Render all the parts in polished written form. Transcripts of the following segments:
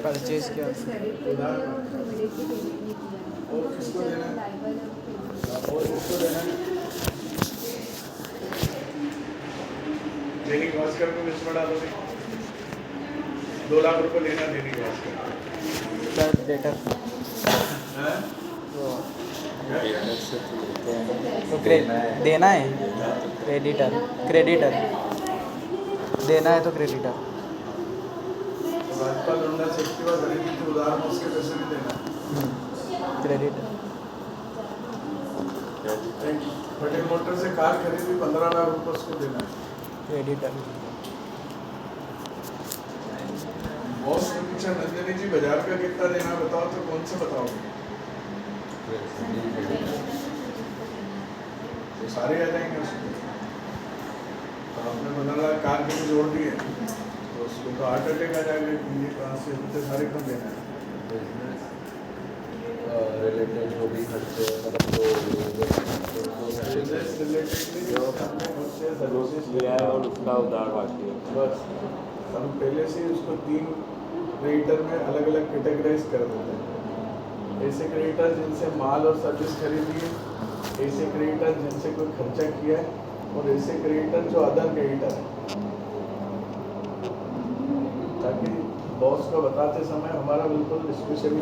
Purchase किया। और किसको देना है? और किसको देना है? दैनिक भास्कर को लिस्ट में डालोगे। 2 लाख रुपए लेना दैनिक भास्कर। सर डेटर हैं? वो तो देना है। देना है क्रेडिटर देना है तो क्रेडिटर। भाजपा लौंडा से एक्टिवा खरीदी थी उधार में, उसके पैसे नहीं देना। क्रेडिटर। बड़े मोटर से कार खरीदी 15 लाख रुपए, उसको देना है। क्रेडिटर। बॉस ने पूछा नंदिनी जी बाजार का कितना देना बताओ, तो कौन से बताओगे? तो सारे आ जाएंगे उसको। तो आपने 15 लाख कार के भी जोड़ दिए तो उसको तो हार्ट अटैक आ जाएगा कि ये कहाँ से इतने सारे कम देना है। रिलेटेड जो भी खर्चे मतलब बिजनेस रिलेटेडली जो हमने उससे सर्विसेज लिया है और उसका उधार बाकी है। बस हम पहले से ही उसको 3 क्रेडिटर में अलग अलग कैटेगराइज कर देते हैं। ऐसे क्रेडिटर जिनसे माल और सर्विस खरीदी है, ऐसे क्रेडिटर जिनसे कोई खर्चा किया है, और ऐसे क्रेडिटर जो अदर क्रेडिटर है, ताकि बॉस को बताते समय हमारा बिल्कुल स्पेशली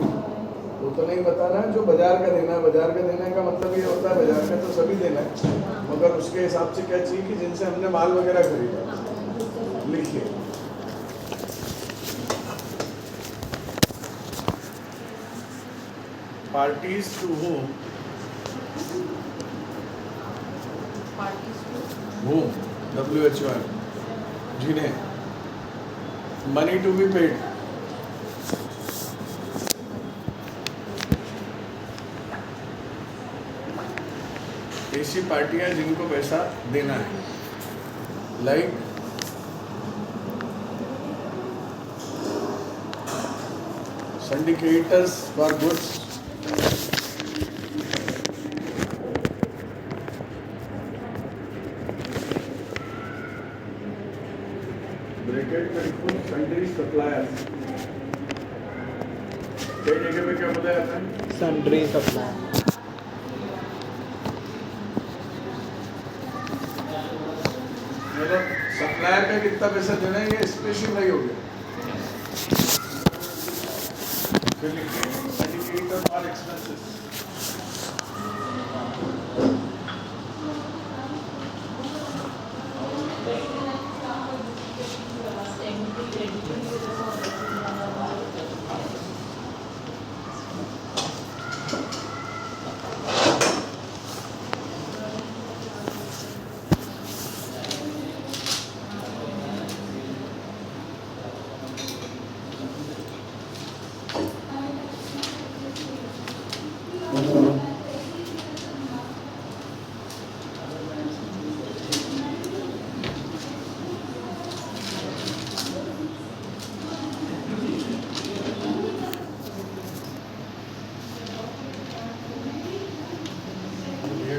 वो तो नहीं बताना है जो बाजार का देना है। बाजार का देने का मतलब ये होता है बाजार का तो सभी देना है, मगर उसके हिसाब से क्या चाहिए कि जिनसे हमने माल वगैरह खरीदा, लिखिए। पार्टीज टू होम WHO जिन्हें मनी टू बी पेड, ऐसी पार्टियां जिनको पैसा देना है, like syndicators for goods, bracket में लिखो sundry suppliers। कई जगह पे क्या बोला जाता है? Sundry supply. मतलब सप्लायर का कितना पैसा देना है ये स्पेसिफाई हो गया। फिर लिखिए syndicators for expenses।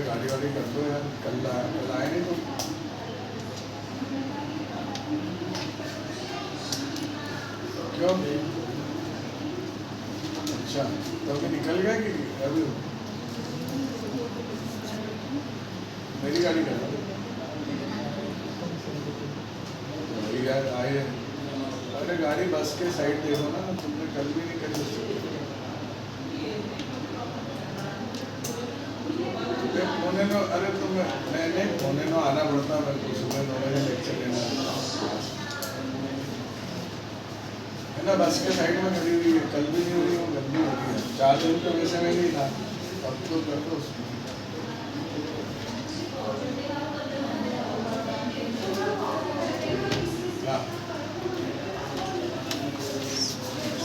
गाड़ी वाड़ी कर दो यार, कल आए नहीं तो। क्यों? अच्छा तो अभी निकल गया कि अभी? मेरी गाड़ी कर दो यार, आए। अरे गाड़ी बस के साइड देखो ना, तुमने कल भी नहीं कर सकते। पुणे में, अरे मैंने पुणे में आना पड़ता, मेरे को सुबह 9 बजे लेक्चर लेना है ना। बस के साइड में खड़ी हुई है, कल भी नहीं हुई, वो गंदी होती है। 4 दिन तो वैसे में नहीं था, अब तो कर दो उसमें।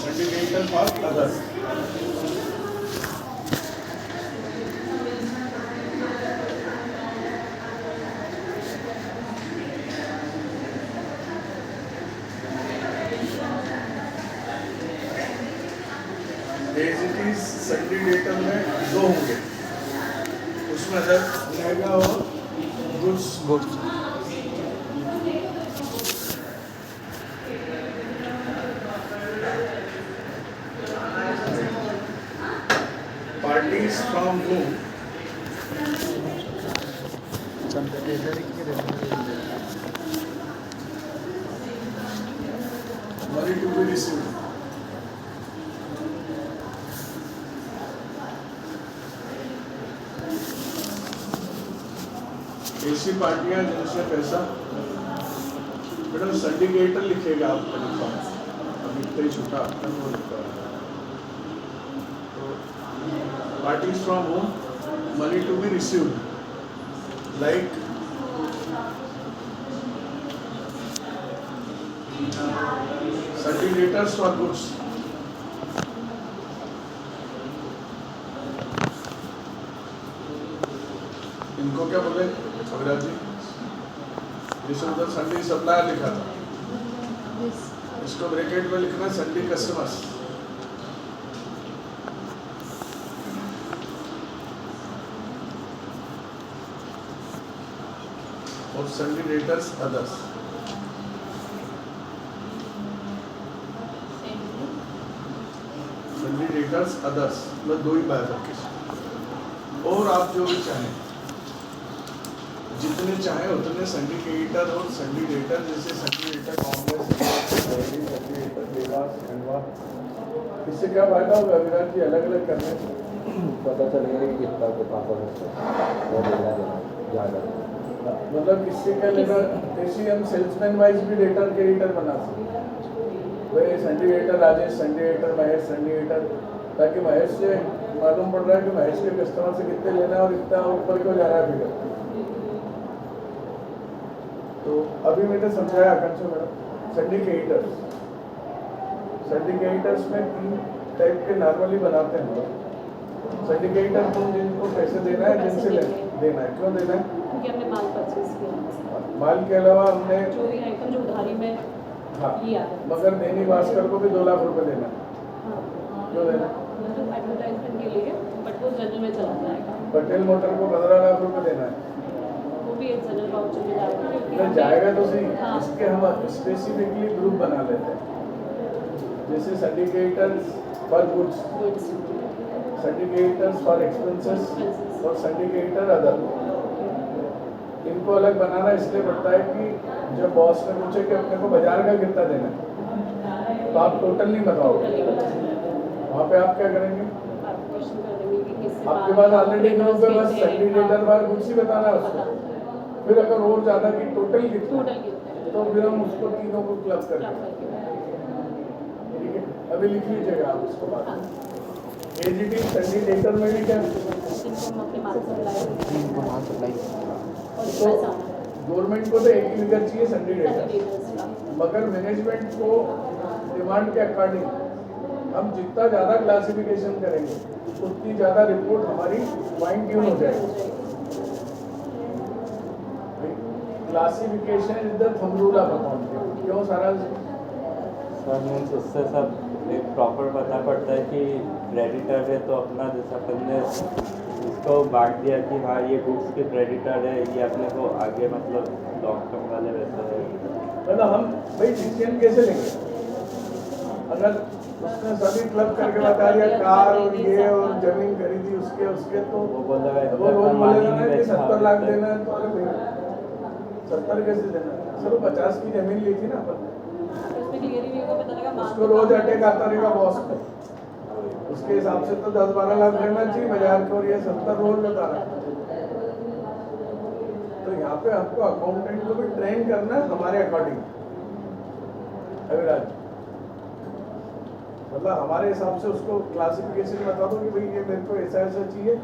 Syndicators for others। एजिटीज syndicators में 2 होंगे, उसमें अदर रहेगा और goods. parties from whom money to be received. ऐसी पार्टियां जिनसे पैसा, बेटा सिंडिकेटर लिखेगा आपका लिखा अभी इतना छोटा वो लिखा तो parties from home money to be received like syndicators for goods, इनको क्या बोले अविराज जी, जिसे उधर संडी सप्लायर लिखा था, इसको ब्रैकेट में लिखना संडी कस्टमर्स। और संडी रेटर्स अदर्स। संडी रेटर्स अदर्स मतलब दो ही बाइफर्केशन। और आप जो भी चाहें, जितने चाहे उतने सिंडिकेटर और सिंडिकेटर, जैसे सिंडिकेटर कांग्रेस, सिंडिकेटर देवास, खंडवा, इससे क्या फायदा होगा अविराज जी अलग अलग करने से? पता चलेगा कि कितना को कहाँ पर वो देना ज़्यादा। मतलब किससे क्या लेना, जैसे हम सेल्समैन वाइज भी डेटर क्रेडिटर बना सकते हैं। वही syndicator Rajesh, syndicator Mahesh, syndicator, ताकि महेश से मालूम पड़ रहा है कि महेश के कस्टमर से कितने लेना है और इतना ऊपर क्यों जा रहा है फिगर। तो अभी मैंने समझाया कंसो मैडम, सिंडिकेटर्स, सिंडिकेटर्स में 3 टाइप के नॉर्मली बनाते हैं लोग। सिंडिकेटर तुम जिनको पैसे देना है, जिनसे देना है, क्यों देना है? क्योंकि हमने माल परचेज किया, माल के अलावा हमने जो भी आइटम जो उधारी में हाँ लिया है, मगर नैनी भास्कर को भी 2 लाख रुपए देना है, हाँ, क्यों देना? मतलब एडवर्टाइजमेंट के लिए, बट वो जनरल में चला जाएगा। पटेल मोटर को 15 लाख रुपए देना है, वो भी एक जनरल वाउचर में जाएगा, क्योंकि तो हमने- जाएगा तो सही। हाँ। इसके हम स्पेसिफिकली ग्रुप बना लेते हैं, जैसे syndicators for goods, goods, syndicators for expenses expenses, और सिंडिकेटर अदर। इनको अलग बनाना इसलिए पड़ता है कि जब बॉस ने पूछे कि अपने को बाजार का कितना देना है, तो आप टोटल नहीं बताओगे, totally बता देंगे। वहाँ पे आप क्या करेंगे? Clarification कर देंगे कि किससे आपके बात- पास ऑलरेडी ग्रुप है, बस किससे- सिंडिकेटर फॉर गुड्स ही बताना है उसको। फिर अगर और ज़्यादा की टोटल कितना, टोटल कितने तो फिर हम उसको तीनों को क्लब क्लब करके, करके, ठीक है? अभी लिख लीजिएगा आप उसको बाद हाँ, में। एजीटी सिंडिकेटर में भी क्या, जिनको हम अपने माल सप्लाई इनको माल सप्लाई और तो पैसा गवर्नमेंट को तो एक ही फिगर चाहिए सिंडिकेटर, सर्टिफिकेट्स का, मगर मैनेजमेंट को डिमांड के अकॉर्डिंग हम जितना ज़्यादा क्लासिफिकेशन करेंगे उतनी ज़्यादा रिपोर्ट हमारी फाइन ट्यून हो जाएगी। Classification is the thumb rule of accounting. क्यों सारा सर मीन्स उससे सब एक प्रॉपर पता पड़ता है कि क्रेडिटर है तो अपना जैसा अपन ने उसको बांट दिया कि हाँ ये गुड्स के क्रेडिटर है, ये अपने को आगे मतलब लॉन्ग टर्म वाले वैसे है। मतलब हम भाई डिसीजन कैसे लेंगे? अगर उसने सभी क्लब करके बता दिया कार और ये और जमीन खरीदी उसके उसके, तो वो बोलेगा वो रोज बोलेगा ना कि 70 लाख देना देना है, तो अरे भैया 70 कैसे देना है? सर 50 की जमीन ली थी ना अपन, तो उसमें क्लियर ही नहीं होगा, पता लगा माल उसको रोज अटैक आता रहेगा बॉस को, उसके हिसाब से तो 10-12 लाख लेना चाहिए बाजार को, और ये 70 रोज बता रहा है। तो यहाँ पे आपको अकाउंटेंट को भी ट्रेन करना है हमारे अकॉर्डिंग अविराज, मतलब हमारे हिसाब से उसको क्लासिफिकेशन बता दो कि भाई ये मेरे को ऐसा ऐसा चाहिए,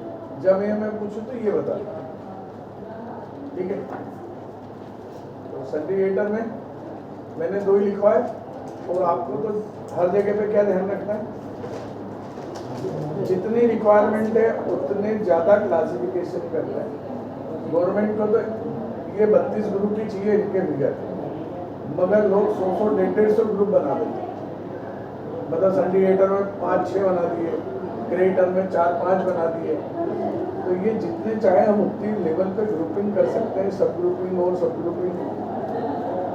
जब ये मैं पूछूं तो ये बता, ठीक है? तो सिंडिकेटर में मैंने 2 ही लिखवा है, और आपको तो हर जगह पे क्या ध्यान रखना है, जितनी रिक्वायरमेंट है उतने ज़्यादा क्लासिफिकेशन करना है। गवर्नमेंट को तो ये 32 ग्रुप ही चाहिए इनके बिगड़, मगर लोग 100-150 ग्रुप बना देते हैं। मतलब सिंडिकेटर में 5-6 बना दिए, क्रेडिटर में 4-5 बना दिए, तो ये जितने चाहे हम उतनी लेवल पे ग्रुपिंग कर सकते हैं, सब ग्रुपिंग और सब ग्रुपिंग,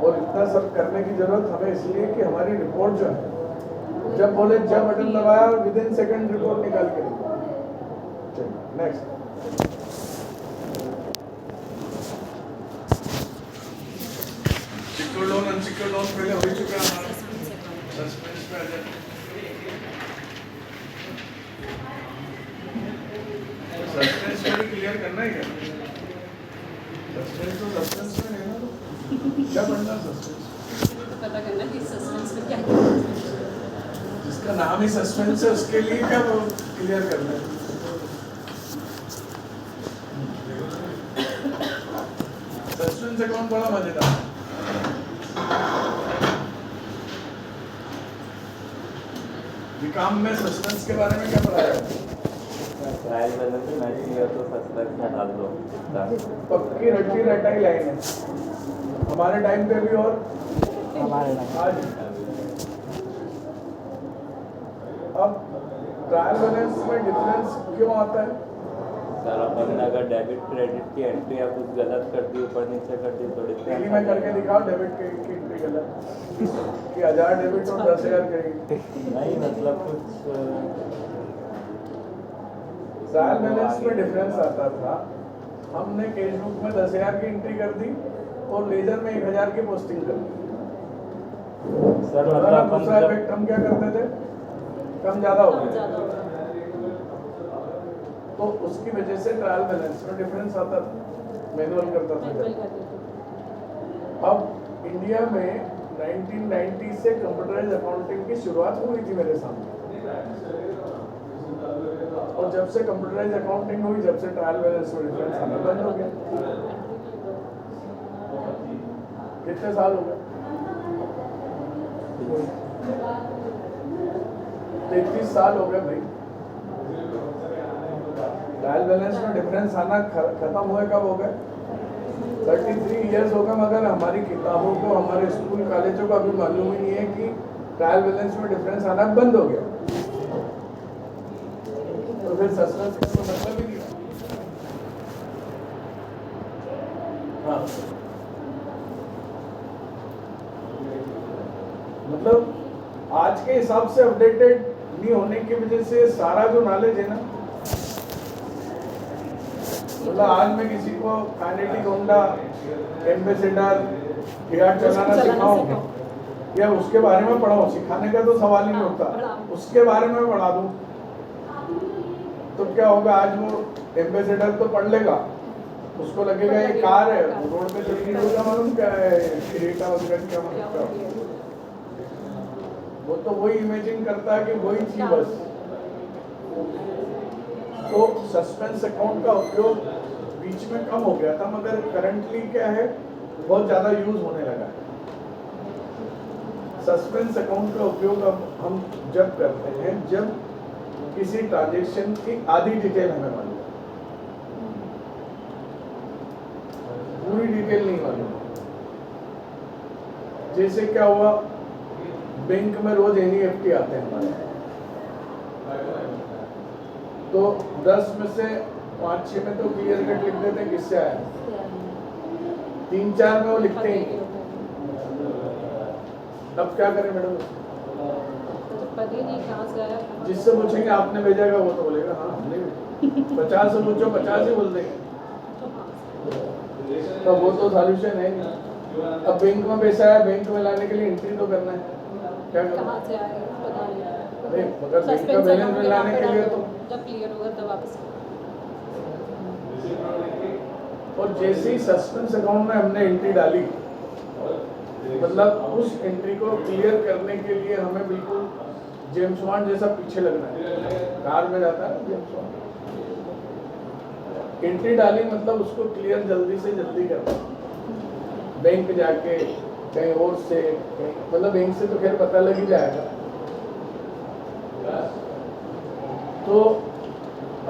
और इतना सब करने की जरूरत हमें इसलिए कि हमारी रिपोर्ट जो है, जब बोले जब बटन दबाया विद इन सेकंड रिपोर्ट निकाल के देगा, next secure loan unsecure loan पहले हो ही चुका है हमारा सस्पेंस पे आ जाए सस्पेंस में भी क्लियर करना है क्या सस्पेंस तो सस्पेंस में है ना क्या बनना सस्पेंस पता करना कि सस्पेंस में क्या है। जिसका नाम ही सस्पेंस है उसके लिए क्या वो क्लियर करना है सस्पेंस अकाउंट बड़ा मजेदार है विकाम में सस्पेंस के बारे में क्या पढ़ाया है ट्रायल बैलेंस मैच किया तो सस्पेंस में डाल दो। पक्की रट्टी रटाई लाइन है हमारे टाइम पे भी और हमारे टाइम आज अब ट्रायल बैलेंस में डिफरेंस क्यों आता है सर अपन ने अगर डेबिट क्रेडिट की एंट्री आप कुछ गलत कर दी ऊपर नीचे कर दी तो डेली में करके दिखाओ डेबिट की एंट्री गलत कि 1000 डेबिट और 10,000 क्रेडिट नहीं मतलब कुछ ट्रायल बैलेंस में डिफरेंस आता था हमने कैश बुक में 10,000 की एंट्री कर दी और लेजर में 1,000 की पोस्टिंग कर दी सर तो मतलब अपन दूसरा जब इफेक्ट हम क्या करते थे कम ज्यादा हो कम गया ज़्यादा होगा। तो उसकी वजह से ट्रायल बैलेंस में डिफरेंस आता था मैनुअल करता था मैनुअल कर देते अब इंडिया में 1990 से कंप्यूटराइज अकाउंटिंग की शुरुआत हुई थी मेरे सामने और जब से कंप्यूटराइज अकाउंटिंग हुई जब से ट्रायल बैलेंस में डिफरेंस आना बंद हो गया कितने साल हो गए 33 साल हो गए भाई ट्रायल बैलेंस में डिफरेंस आना खत्म हुए कब हो गए 33 इयर्स हो गए मगर हमारी किताबों को हमारे स्कूल कॉलेजों को अभी मालूम ही नहीं है कि ट्रायल बैलेंस में डिफरेंस आना बंद हो गया तो फिर सस्पेंस का तो मतलब ही नहीं हाँ मतलब आज के हिसाब से अपडेटेड नहीं होने की वजह से सारा जो नॉलेज है ना मतलब आज मैं किसी को काइनेटिक होंडा एम्बेसडर गियर चलाना सिखाऊं या उसके बारे में पढ़ाऊं सिखाने का तो सवाल ही नहीं होता उसके बारे में पढ़ा दूं तो क्या होगा आज वो एम्बेसडर तो पढ़ लेगा उसको लगेगा ये कार है रोड पे चल रही है उसका मालूम क्या है क्रेटा वगैरह क्या मतलब वो तो वही इमेजिन करता है कि वही थी बस तो सस्पेंस अकाउंट का उपयोग बीच में कम हो गया था मगर करंटली क्या है बहुत ज़्यादा यूज होने लगा है सस्पेंस अकाउंट का उपयोग अब हम जब करते हैं जब किसी ट्रांजेक्शन की आधी डिटेल हमें मालूम पूरी डिटेल नहीं मालूम जैसे क्या हुआ बैंक में रोज एनईएफटी आते हैं हमारे तो 10 में से 5-6 में तो क्लियर कट लिख देते हैं किससे आया 3-4 में वो लिखते ही अब क्या करें मैडम पता ही नहीं कहाँ से आया। जिससे पूछेंगे आपने भेजा वो तो बोलेगा हाँ हमने 50 से पूछो 50 ही बोल देंगे तो वो तो सॉल्यूशन है नहीं अब बैंक में पैसा है बैंक में लाने के लिए एंट्री तो करना है क्या करना कहाँ से आया पता नहीं नहीं। मगर बैंक का बैलेंस में लाने के लिए तो जब क्लियर होगा तब वापस और जैसे ही सस्पेंस अकाउंट में हमने एंट्री डाली मतलब उस एंट्री को क्लियर करने के लिए हमें बिल्कुल जेम्स बॉन्ड जैसा पीछे लगना है कार में जाता है जेम्स बॉन्ड एंट्री डाली मतलब उसको क्लियर जल्दी से जल्दी करना बैंक जाके कहीं और से मतलब बैंक से तो खैर पता लग ही जाएगा तो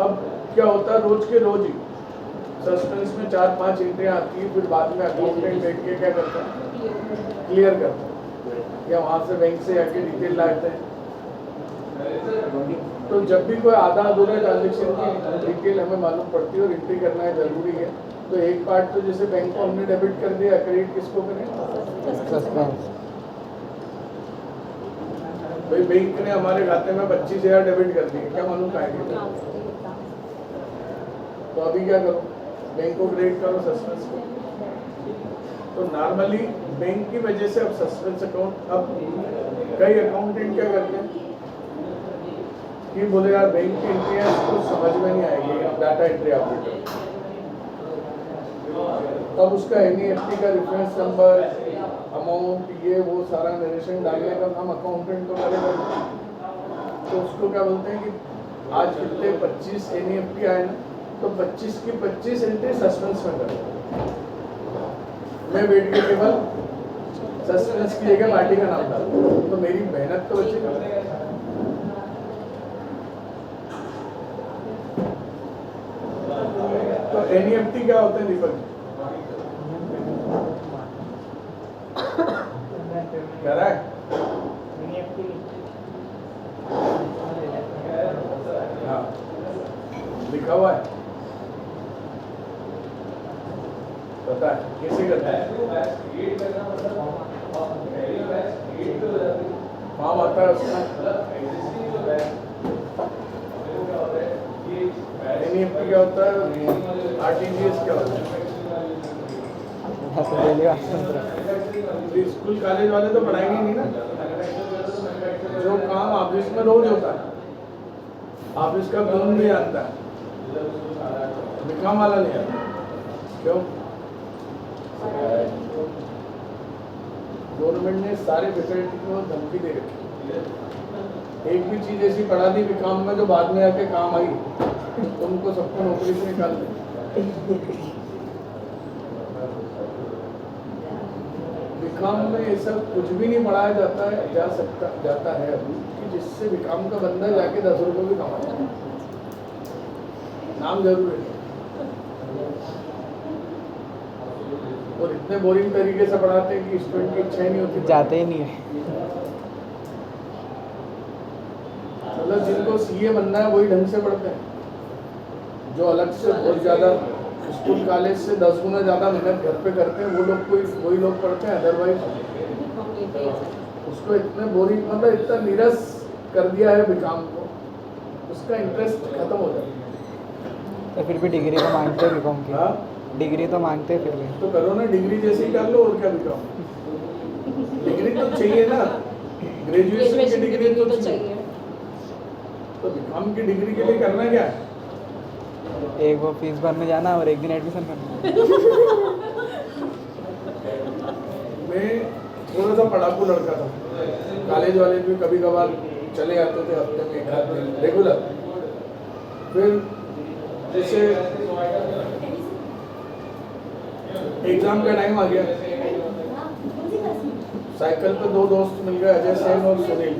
अब क्या होता है रोज के रोज ही सस्पेंस में 4-5 एंट्रियाँ आती है फिर बाद में अकाउंटेंट बैठ के क्या करता है क्लियर करता है या वहाँ से बैंक से आके डिटेल लाते हैं तो जब भी कोई आधा अधूरा ट्रांजेक्शन की डिटेल हमें मालूम पड़ती है और एंट्री करना है जरूरी है तो एक पार्ट तो जैसे बैंक को हमने डेबिट कर दिया क्रेडिट किसको करें सस्पेंस भाई बैंक ने हमारे खाते में 25,000 डेबिट कर दिए क्या मालूम का है तो अभी क्या करो, बैंक को ग्रेड करो सस्पेंस को। तो नॉर्मली बैंक की वजह से अब सस्पेंस अकाउंट, अब कई अकाउंटेंट क्या करते हैं कि बोले यार बैंक की एंट्री है तो समझ में नहीं आएगी, डाटा एंट्री ऑपरेटर, तब उसका एनईएफटी का रेफरेंस नंबर, अमाउंट, ये वो सारा नरेशन डालने का काम अकाउंटेंट को करेगा। तो उसको क्या बोलते हैं कि आज कितने 25 एनईएफटी आए ना, तो 25 की 25 एंट्री सस्पेंस में करो। मैं बैठ के केवल सस्पेंस की जगह पार्टी का नाम डाल, तो मेरी मेहनत तो बचेगी। तो एनईएफटी क्या होते हैं दीपक? क्या रहा है? हाँ, लिखा हुआ है, पता है कैसे करता है? फॉर्म आता है उसका, एनईएफटी क्या होता है, आरटीजीएस क्या होता है? स्कूल कॉलेज वाले तो पढ़ाएंगे नहीं ना, जो काम ऑफिस में रोज होता है, ऑफिस का कानून नहीं आता है, बीकॉम वाला नहीं आता। क्यों? गवर्नमेंट ने सारे फैसिलिटी को धमकी दे रखी, एक भी चीज ऐसी पढ़ा दी बीकॉम में जो बाद में आके काम आई, तो उनको सबको नौकरी से निकाल दे। बीकॉम में ये सब कुछ भी नहीं पढ़ाया जाता है, जाता है अभी, कि जिससे बीकॉम का बंदा जाके 10 रुपये भी कमा जाए। नाम जरूर है, और इतने बोरिंग तरीके से पढ़ाते हैं कि स्टूडेंट की इच्छा ही नहीं होती, जाते ही नहीं है। मतलब जिनको सीए बनना है वही ढंग से पढ़ते हैं, जो अलग से बहुत ज़्यादा स्कूल कॉलेज से 10 गुना ज़्यादा मेहनत घर पे करते हैं, वो लोग कोई वही लोग पढ़ते हैं। अदरवाइज उसको इतने बोरिंग, मतलब इतना नीरस कर दिया है बीकॉम को, उसका इंटरेस्ट खत्म हो जाता है। तो फिर भी डिग्री तो मांगते हैं बीकॉम की। हाँ, डिग्री तो मांगते हैं फिर भी। तो करो ना, डिग्री जैसे ही कर लो, और क्या बीकॉम, डिग्री तो चाहिए ना, ग्रेजुएशन की डिग्री तो चाहिए। तो बीकॉम की डिग्री के लिए करना क्या है? एक वो फीस भरने जाना और एक दिन एडमिशन करना। मैं थोड़ा सा पढ़ाकू लड़का था, कॉलेज वाले भी कभी कभार चले आते थे हफ्ते में 1 आध दिन रेगुलर। फिर जैसे एग्जाम का टाइम आ गया, साइकिल पे 2 दोस्त मिल गए, अजय सेन और सुनील।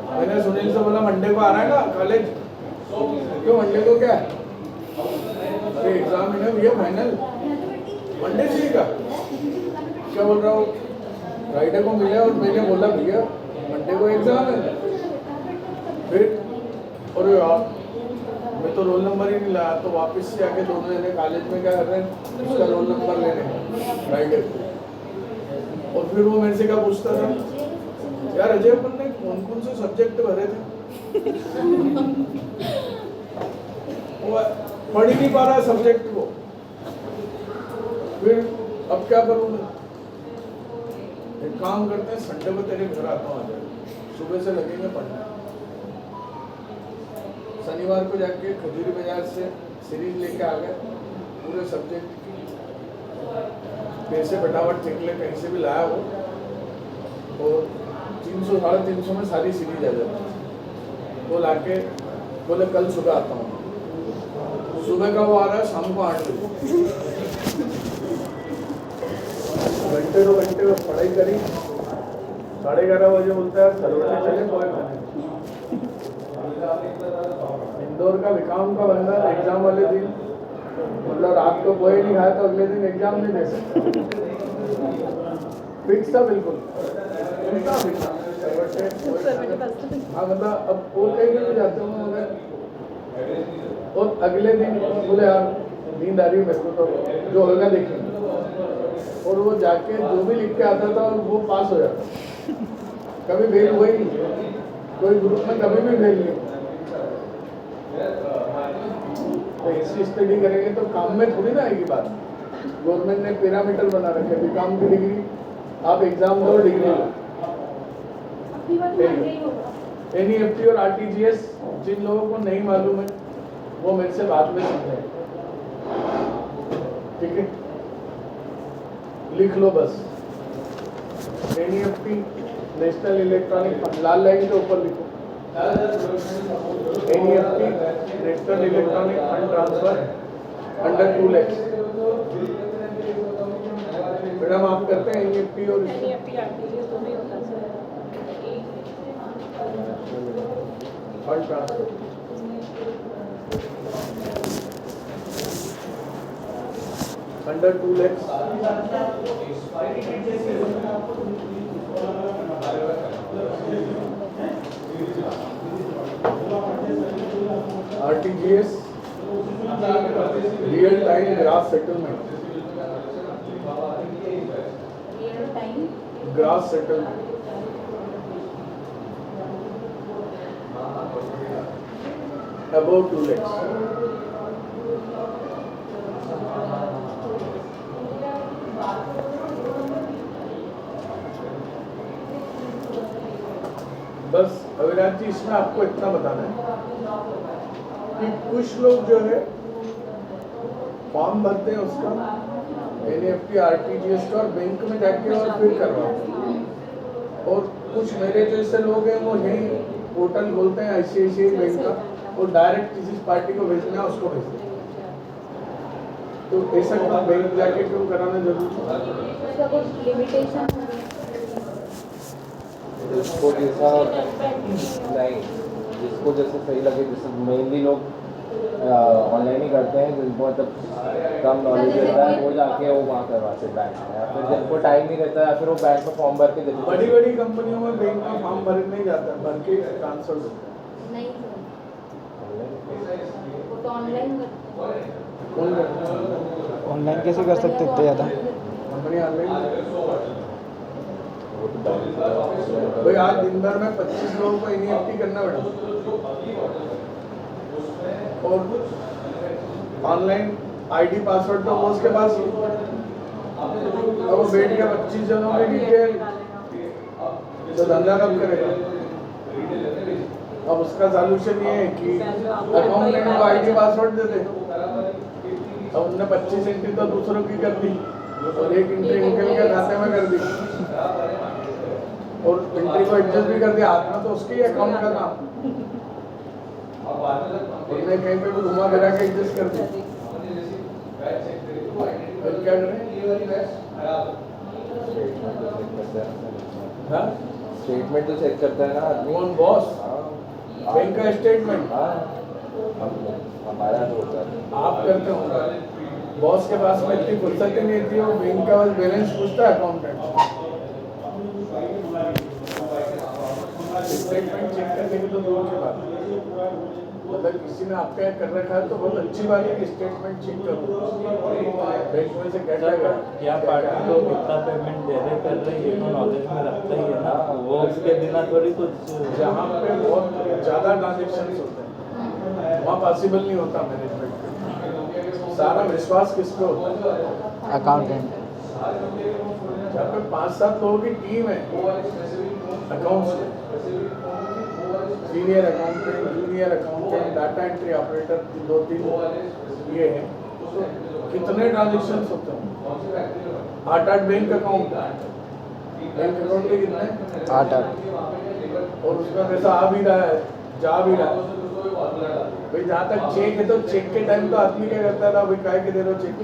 मैंने सुनील से बोला मंडे को आ रहा है ना कॉलेज? क्यों, मंडे को क्या है? अरे एग्जाम है ना भैया, फाइनल मंडे से का। क्या बोल रहा हूँ, फ्राइडे को मिले, और मैंने बोला भैया मंडे को एग्जाम है। फिर और यार मैं तो रोल नंबर ही नहीं लाया, तो वापस से आके दोनों जने कॉलेज में क्या कर रहे हैं, उसका रोल नंबर लेने फ्राइडे को। और फिर वो मेरे से क्या पूछता था, यार अजय अपन ने कौन कौन से सब्जेक्ट भरे थे? वो पढ़ ही नहीं पा रहा सब्जेक्ट को। फिर अब क्या करूँ मैं? एक काम करते हैं, संडे को तेरे घर आता हूँ, सुबह से लगेंगे पढ़ने। शनिवार को जाके खजूरी बाजार से सीरीज लेके आ गए पूरे सब्जेक्ट की, पैसे फटाफट चेक ले, कहीं से भी लाया हो, और 300 साढ़े 300 में सारी सीरीज आ जाती। वो लाके बोले कल सुबह आता हूँ। सुबह का वो आ रहा है शाम को 8 बजे। घंटे 2 घंटे बस पढ़ाई करी, 11:30 बजे बोलता है सलवटे चले कोई खाने। इंदौर का बीकॉम का बंदा एग्जाम वाले दिन, मतलब रात को कोई नहीं खाया तो अगले दिन एग्जाम नहीं दे सकता। फिक्स था बिल्कुल, हाँ मतलब अब वो कहीं भी जाते हूँ अगर, और अगले दिन बोले यार नींद आ रही है मेरे को, तो जो होगा देखेंगे। और वो जाके जो भी लिख के आता था वो पास हो जाता, कभी फेल हुआ ही नहीं, कोई ग्रुप में कभी भी फेल नहीं। तो ऐसी स्टडी करेंगे तो काम में थोड़ी ना आएगी बात। गवर्नमेंट ने पैरामीटर बना रखे, बीकॉम की डिग्री आप एग्जाम दो, डिग्री लो। एनईएफटी और आरटीजीएस जिन लोगों को नहीं मालूम है वो मेरे से बाद में समझे, ठीक है? लिख लो बस, एनईएफटी नेशनल इलेक्ट्रॉनिक फंड, लाल लाइन के ऊपर लिखो, NEFT national electronic fund transfer under 2 lakh. Madam आप करते हैं एनईएफटी और एनईएफटी आरटीजीएस तो नहीं होता sir. Fund transfer under 2 lakh. RTGS real time gross settlement, real time gross settlement about 2 lakhs। बस अविनाश जी इसमें आपको इतना बताना है कि कुछ लोग जो है फॉर्म भरते हैं उसका एनईएफटी आरटीजीएस का और बैंक में जाके और फिर करवाते हैं, और कुछ मेरे जैसे लोग हैं वो यही पोर्टल बोलते हैं आईसीआईसीआई बैंक का, और डायरेक्ट किसी पार्टी को भेजना है उसको भेजते हैं। तो ऐसा क्यों बैंक जाके क्यों कराना जरूरी है? उसका कुछ लिमिटेशन जिसको जैसा नहीं, जिसको जैसे सही लगे, जैसे मेनली लोग ऑनलाइन ही करते हैं, जिनको मतलब कम नॉलेज रहता है वो जाके वो वहाँ करवाते हैं बैंक में, या फिर जिनको टाइम नहीं रहता है या फिर वो बैंक में फॉर्म भर के देते हैं। बड़ी बड़ी कंपनियों में बैंक में फॉर्म भर नहीं जाता है, भर के ट्रांसफर होता है। नहीं वो तो ऑनलाइन करते हैं। कौन करता है? ऑनलाइन कैसे कर सकते इतने ज़्यादा? Company online. वो तो बैंक भाई आज दिन भर में 25 लोगों को एनईएफटी करना पड़ा, और ऑनलाइन आईडी पासवर्ड तो वो उसके पास ही। अब वो बैठ गया 25 जनों में डिटेल, तो धंधा कब करेगा? अब उसका सॉल्यूशन ये है कि अकाउंटेंट को आईडी पासवर्ड दे दे। अब उनने 25 एंट्री तो दूसरों की कर दी और एक एंट्री निकल के खाते में कर दी, और एंट्री को एडजस्ट भी कर दिया, हाथ में तो उसके ही अकाउंट का काम, उन्हें कहीं पे भी घुमा फिरा के एडजस्ट कर दिया। फिर क्या करें? हाँ? स्टेटमेंट तो चेक करता है ना आदमी। कौन बॉस? हाँ, बैंक का स्टेटमेंट हाँ, हमारा तो होता है। आप करते हो, बॉस के पास में इतनी फुर्सत ही नहीं थी, वो बैंक का बस बैलेंस पूछता है अकाउंटेंट। स्टेटमेंट चेक करने की तो दूर की बात है, मतलब किसी ने आपका कर रखा है तो बहुत अच्छी बात है कि स्टेटमेंट चेक करो बैंक में से क्या क्या पार्टी को कितना पेमेंट दे रहे कर रहे ये तो नॉलेज में रखता ही है ना, वो उसके बिना थोड़ी कुछ। जहाँ पे बहुत ज़्यादा ट्रांजेक्शन होते हैं वहाँ पॉसिबल नहीं होता मैनेजमेंट पे। सारा विश्वास किस पे होता है? अकाउंटेंट। जहाँ पे 5-7 लोगों की टीम है अकाउंट्स में, senior accountant, junior accountant, data entry operator, 2-3 ये हैं, तो कितने ट्रांजेक्शन होते हैं? 8-8 बैंक अकाउंट के कितने? 8 और उसमें पैसा आ भी रहा है, जा भी रहा है। भाई जहाँ तक चेक है तो चेक के टाइम तो आदमी क्या करता था, भाई काय के दे रहे हो चेक,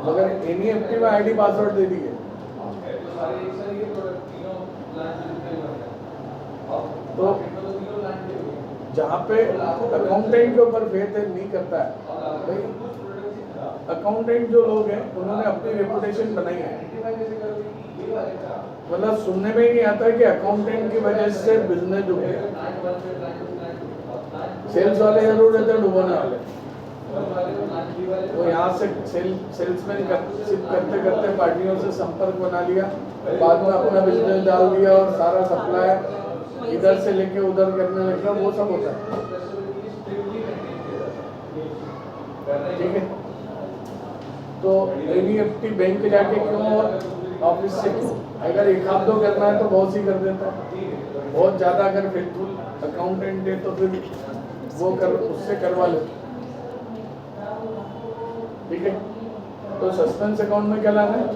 मगर एनईएफटी में आईडी पासवर्ड दे दिए तो जहाँ पे अकाउंटेंट के ऊपर फेथ नहीं करता है, भाई अकाउंटेंट जो लोग हैं उन्होंने अपनी रेपुटेशन बनाई है, मतलब सुनने में ही नहीं आता कि अकाउंटेंट की वजह से बिजनेस डूब गया। सेल्स वाले जरूर रहते हैं डूबने वाले, वो यहाँ से सेल्समैन करते करते पार्टियों से संपर्क बना लिया, बाद में अपना बिजनेस डाल दिया और सारा सप्लाई इधर से लेके उधर करने लग गया, वो सब होता है। ठीक है, तो एनईएफटी बैंक जाके क्यों और ऑफिस से क्यों? अगर एक आध दो करना है तो बहुत सी कर देता है, बहुत ज़्यादा अगर फेथफुल अकाउंटेंट है तो फिर वो कर उससे करवा ले। ठीक है, तो सस्पेंस अकाउंट में क्या लाना है?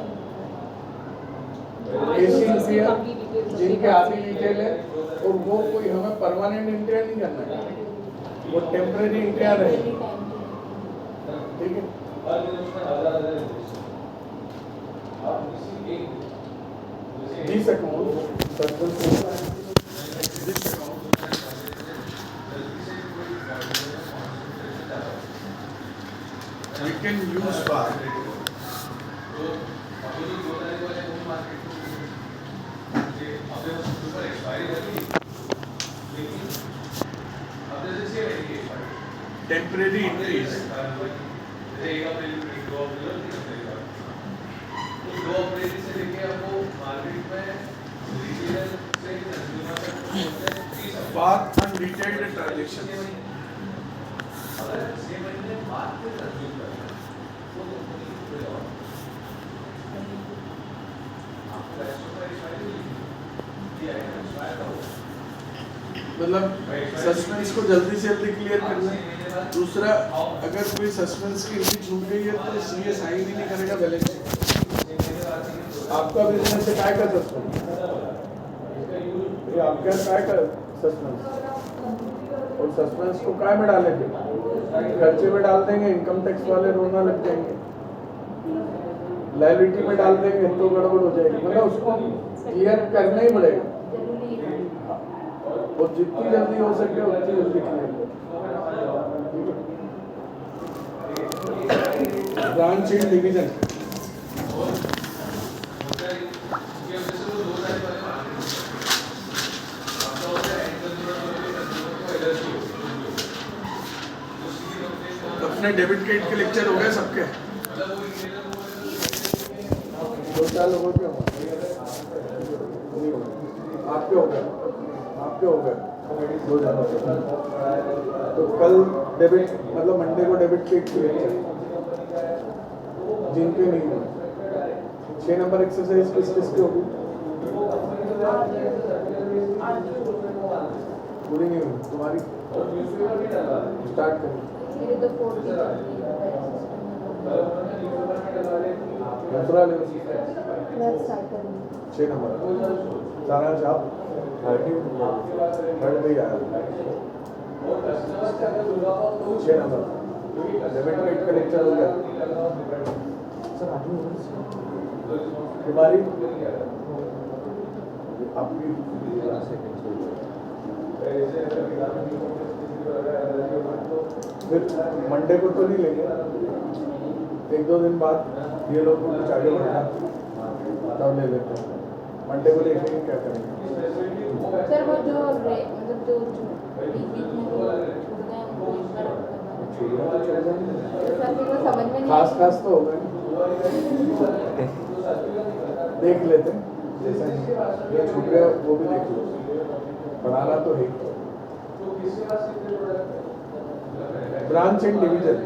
ऐसी एंट्रियां जिनके आधी डिटेल है और वो कोई हमें परमानेंट एंट्रियां नहीं करना है, वो टेम्परेरी एंट्रियां रहेगी। ठीक है, this account we can use for temporary entries. For undetailed transactions. मतलब सस्पेंस को जल्दी से जल्दी क्लियर करना है। दूसरा, अगर कोई सस्पेंस की एंट्री छूट गई है तो सीए साइन ही नहीं करेगा बैलेंस शीट। आपका बिजनेस है काय का सस्पेंस, ये आपका काय का सस्पेंस, और सस्पेंस को काय में डालेंगे? खर्चे में डाल देंगे, इनकम टैक्स वाले रोना लग जाएंगे, लायबिलिटी में डाल देंगे तो गड़बड़ हो जाएगी। मतलब उसको क्लियर करना ही पड़ेगा और जितनी जल्दी हो सके उतनी जल्दी क्लियर। ब्रांच एंड डिवीजन, अपने डेबिट क्रेडिट के लेक्चर हो गए सबके? दो चार लोगों के आपके हो गए, आपके हो गए दो जनों के। तो कल डेबिट मतलब मंडे को डेबिट क्रेडिट के लेक्चर जिनके नहीं हुए। 6 नंबर एक्सरसाइज किस की होगी? पूरी नहीं हुई तुम्हारी, स्टार्ट करें। दूसरा ले 6 नंबर सारा छाप 30 आया 6 नंबर डेबिट क्रेडिट का लेक्चर हो गया। तुम्हारी आपकी फिर मंडे को तो नहीं लेंगे, 1-2 दिन बाद ये लोग कुछ आगे बढ़ना तब ले लेते हैं। मंडे को लेके क्या करेंगे? सर वो जो मतलब जो बीच में वो समझ में नहीं खास तो हो गए, देख लेते हैं जैसे ये छूट गया वो भी देख लो, पढ़ाना तो है। Branch and division,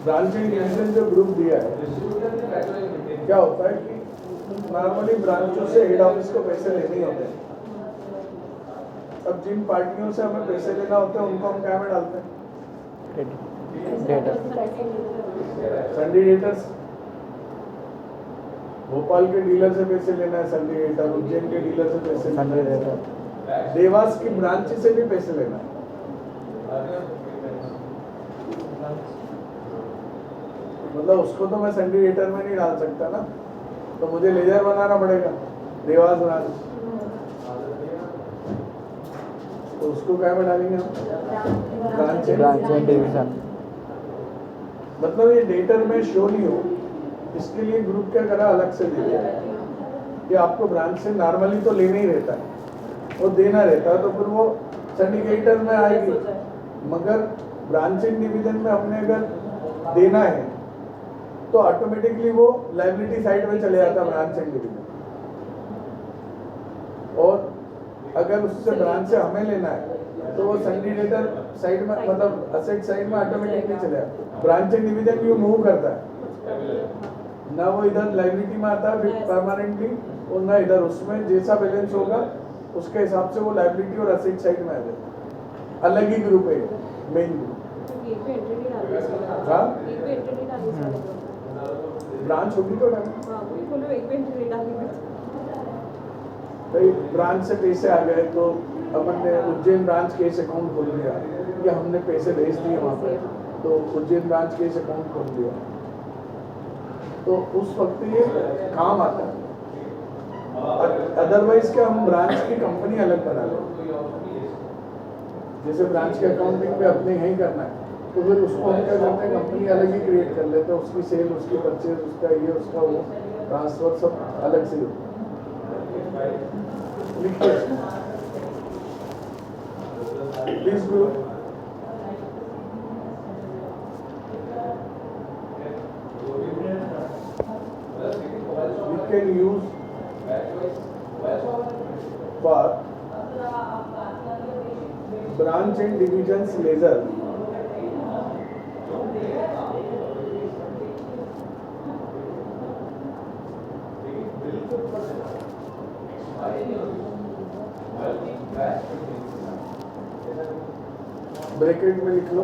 branch and division जो ग्रुप दिया है, क्या होता है कि नॉर्मली ब्रांचों से हेड ऑफिस को पैसे लेने होते हैं। अब जिन पार्टियों से हमें पैसे लेना होते हैं उनको हम क्या में डालते हैं? सन्डी डेटर्स। भोपाल के डीलर से पैसे लेना है सन्डी डेटर, उज्जैन के डीलर से पैसे लेना है, देवास की ब्रांच से भी पैसे लेना है। मतलब उसको तो मैं सन्डी डेटर में नहीं डाल सकता ना, तो मुझे लेजर बनाना पड़ेगा देवास ब्रांच, तो उसको क्या में डालेंगे हम? Branch and division. मतलब ये डेटर में शो नहीं हो, इसके लिए ग्रुप क्या करा अलग से दे दिया कि आपको ब्रांच से नॉर्मली तो लेना ही रहता है और देना रहता है, तो फिर वो सिंडिकेटर में आएगी, मगर ब्रांच एंड डिवीजन में हमने अगर देना है तो ऑटोमेटिकली वो लायबिलिटी साइड में चले जाता है ब्रांच एंड डिवीजन। और अगर उससे ब्रांच से हमें लेना है तो वो संडी डेटर साइड में मतलब असेट साइड में ऑटोमेटिकली चलेगा। ब्रांचिंग डिवीजन भी मूव करता है ना, वो इधर लाइबिलिटी में आता है परमानेंटली और ना इधर, उसमें जैसा बैलेंस होगा उसके हिसाब से वो लाइबिलिटी और असेट साइड में आ जाएगा। अलग ही ग्रुप है मेन ग्रुप। एक पे एंट्री नहीं डाली इसमें। हाँ एक पे एंट्री नहीं डाली इसमें। ब्रांच होगी तो डाल। हाँ वही बोलो, एक पे एंट्री नहीं डाली। भाई ब्रांच से पैसे आ गए तो अपन ने उज्जैन ब्रांच केस अकाउंट खोल लिया या हमने पैसे भेज दिए वहाँ पे तो उज्जैन ब्रांच केस अकाउंट खोल लिया, तो उस वक्त ये काम आता है। अदरवाइज क्या हम ब्रांच की कंपनी अलग बना लें, जैसे ब्रांच के अकाउंटिंग पे अपने यहीं करना है तो फिर उसको हम क्या करते हैं कंपनी अलग ही क्रिएट कर लेते हैं, उसकी सेल, उसकी परचेज, उसका ये, उसका वो, ट्रांसफर सब अलग से होता है। Please go. We can use for branch and divisions ledger bracket में लिख लो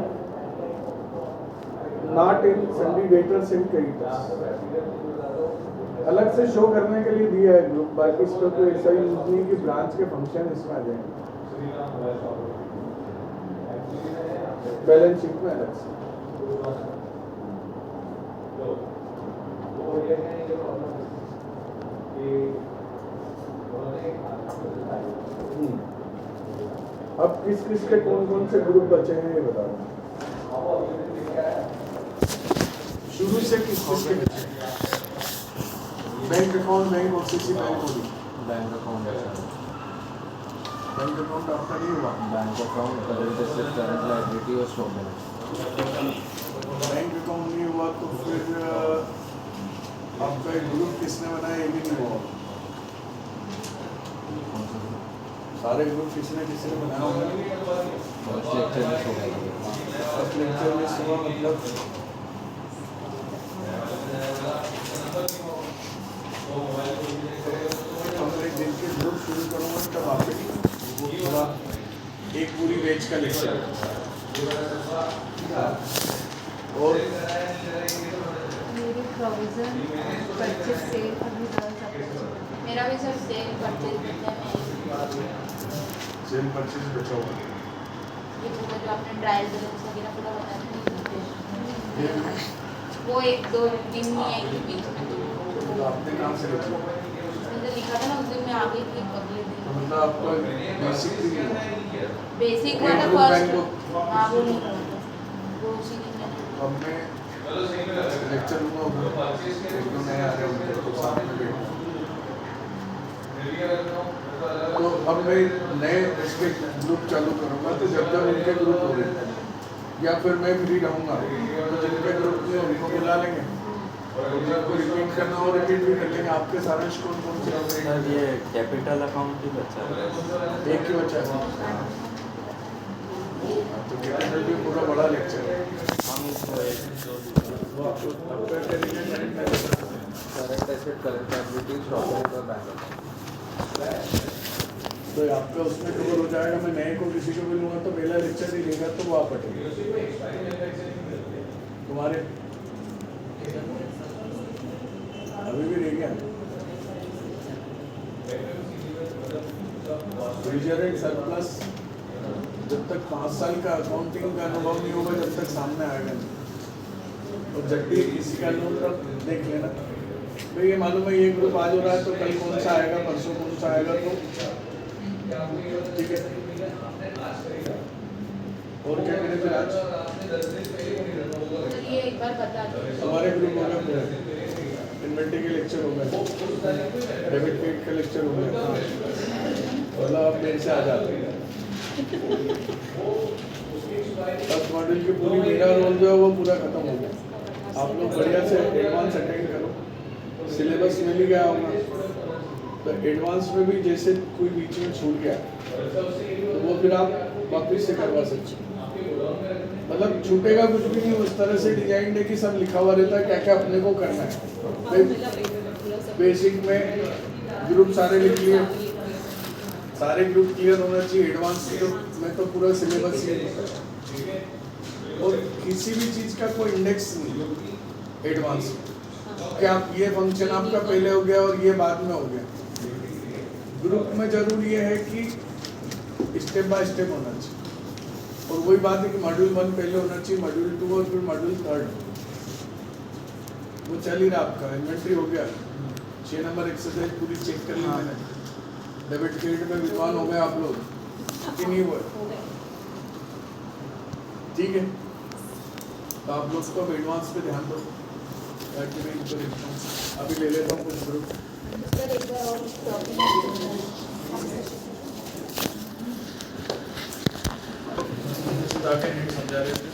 not in sundry debtors and creditors, अलग से शो करने के लिए दिया है ग्रुप, बाकी इसका तो ऐसा यूज नहीं कि ब्रांच के फंक्शन इसमें आ जाएंगे बैलेंस शीट में अलग से। अब किस किस के कौन कौन से ग्रुप बचे हैं ये बता दो। शुरू से किस किस के बचे? Bank account, bank OCC, bank होगी। बैंक अकाउंट आपका नहीं हुआ। Bank account current asset, current liability और स्टॉक बैलेंस। बैंक अकाउंट नहीं हुआ तो फिर आपका एक ग्रुप किसने बनाया ये भी नहीं हुआ। सारे ग्रुप किसने किसने बनाया होगा। फर्स्ट लेक्चर में शो करेंगे। फर्स्ट लेक्चर में सुबह मतलब एक दिन के ग्रुप शुरू करूँगा तब आपके वो थोड़ा एक पूरी बैच का लेक्चर और मेरी प्रोविजन परचेज सेल अभी मेरा भी सब सेल परचेज सेल परचेज बचा हुआ ये पूरा जो आपने ट्रायल बैलेंस वगैरह पूरा बताया वो एक दो दिन में एक ही बीच में तो आपने कहाँ से लिखा मैंने लिखा था ना उस दिन मैं आ गई थी अगले दिन। तो मतलब आपका बेसिक भी नहीं बेसिक वाला फर्स्ट हाँ वो नहीं वो उसी दिन मैंने अब मैं लेक्चर लूँगा एक दो नए आ रहे होंगे तो साथ में बैठूँ तो अब मैं नए इसके ग्रुप चालू करूँगा तो जब जब उनके ग्रुप हो गए या फिर मैं फ्री रहूँगा तो जिनके ग्रुप में उनको बुला लेंगे और जिनको रिपीट करना हो रिपीट भी कर लेंगे। आपके सारे कौन कौन से सर ये कैपिटल अकाउंट ही बचा है, एक ही बचा है तो कैपिटल भी पूरा बड़ा लेक्चर है। हम इसको current asset, current liability, stock balance और बैंक अकाउंट। तो आपका उसमें कवर हो जाएगा। मैं नए को किसी को भी लूँगा तो पहला लेक्चर ही लेगा तो वो आप पढ़ेंगे। तुम्हारे अभी भी रह गया रिजर्व एंड सरप्लस, जब तक 5 साल का अकाउंटिंग का अनुभव नहीं होगा जब तक सामने आएगा नहीं। और जब भी किसी का लोन तब देख लेना तो ये मालूम है ये ग्रुप आज हो रहा है तो कल कौन सा आएगा, परसों कौन सा आएगा, तो ठीक है। और क्या करें फिर आज ये एक बार बता दो हमारे ग्रुप हो गया, इन्वेंटरी के लेक्चर हो गए, डेबिट क्रेडिट का लेक्चर हो गया, मतलब आप मेरे से आ जाते हैं। फर्स्ट मॉड्यूल की पूरी मेरा रोल जो है वो पूरा खत्म हो गया। आप लोग बढ़िया से एडवांस अटेंड करो, सिलेबस मिल ही गया होगा तो एडवांस में भी जैसे कोई बीच में छूट गया तो वो फिर आप वापस से करवा सकते हो। मतलब छूटेगा कुछ भी नहीं, उस तरह से डिजाइन है कि सब लिखा हुआ रहता है क्या क्या अपने को करना है। बेसिक में ग्रुप सारे लिख लिए, सारे ग्रुप क्लियर होना चाहिए। एडवांस में तो पूरा सिलेबस ही है और किसी भी चीज़ का कोई इंडेक्स नहीं एडवांस क्या ये फंक्शन आपका पहले हो गया और ये बाद में हो गया। ग्रुप में जरूरी ये है कि स्टेप बाय स्टेप होना चाहिए और वही बात है कि मॉड्यूल 1 पहले होना चाहिए, मॉड्यूल 2 और फिर मॉड्यूल 3 वो चल ही रहा। आपका इन्वेंट्री हो गया, 6 नंबर एक्सरसाइज पूरी चेक कर ली मैंने। डेबिट क्रेडिट में विद्वान हो गए आप लोग कि नहीं हुए? ठीक है, तो आप लोग को एडवांस पे ध्यान दो ताकि मैं इनको देखता हूँ। अभी ले लेता हूँ कुछ ग्रुप। समझा रहे थे